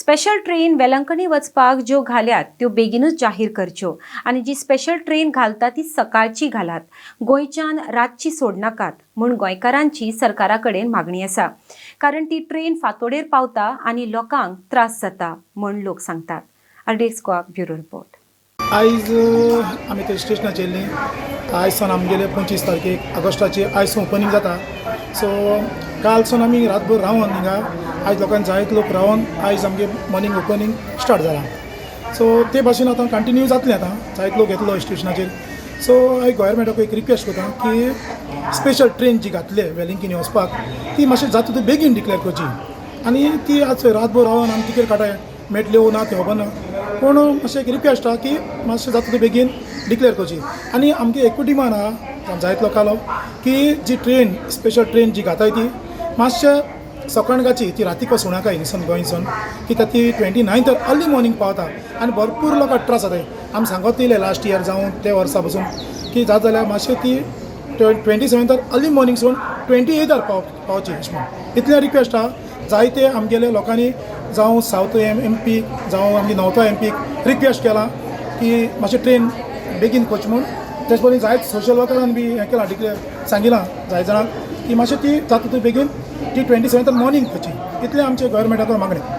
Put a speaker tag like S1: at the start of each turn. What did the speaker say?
S1: Special train Velankanni वचपाक ज्यो घाल्यात त्यो बेगीनूच जाहीर करच्यो आनी जी स्पेशल ट्रेन घालता ती सकाळची घालात. गोंयच्यान रातची सोडनाकात म्हूण गोंयकारांची सरकारा कडेन मागणी आसा. कारण ती ट्रेन फांतोडेर पावता आनी लोकांक त्रास जाता म्हूण लोक सांगतात. अर्डेक्स गोवा ब्युरो रिपोर्ट.
S2: आयज आमी ते स्टेशनाचेर येयल्लीं. आयज सावन आमगेले 25 तारखेक ऑगस्टाची आयज सावन ओपनिंग जाता. सो काल सावन आमी रातभर रावन हिंगा आयज लोकांक जायत लोक रावन आयज आमगे मॉर्निंग ओपनिंग स्टार्ट जाला. सो ते भाशेन आतां कंटिन्यू जातलें. आतां जायत लोक येतलो स्टेशनाचेर. सो हांव गोवोरमेंटाक एक रिक्वेस्ट करता की स्पेशल ट्रेन जी घातले वेलिंकणी वचपाक ती मातशें जाता ती बेगीन डिक्लेअर करची. आनी ती आज रातभर रावन आमी तिकेट काटाय मेळटल्यो ना ते खबर ना. पूण मातशें एक रिक्वेस्ट आहा की मातशें जाता ती बेगीन डिक्लेअर करची. आनी आमगे एकूच डिमांड आहा जायत लोकांलो की जी ट्रेन स्पेशल ट्रेन जी घाताय ती मातशें सकाळगाची ती राती पासून नाका हिंगसून गोंयसून कित्याक ती 29 अर्ली मॉर्निंग पावता आनी भरपूर लोकांक त्रास जाताय. आमी सांगत येयले लास्ट इयर जावं ते वर्सा पासून की जाता जाल्यार मातशें ती 27 अर्ली मॉर्निंगसून 28 पावची अशें म्हणून इतलें रिक्वेस्ट आहा. जायते आमगेले लोकांनी जावं सावथ MP जावं आमगे नॉर्थ MP रिक्वेस्ट केला की मातशें ट्रेन बेगीन करची म्हूण. तेच पयलीं जायत सोशल वर्करान बी हें केलां डिक्लेअर सांगिलां जायत जाणांक की मातशें ती जाता ती बेगीन ती 27 मॉर्निंग करची. इतलें आमचे गोवोरमेंटाक मागणी.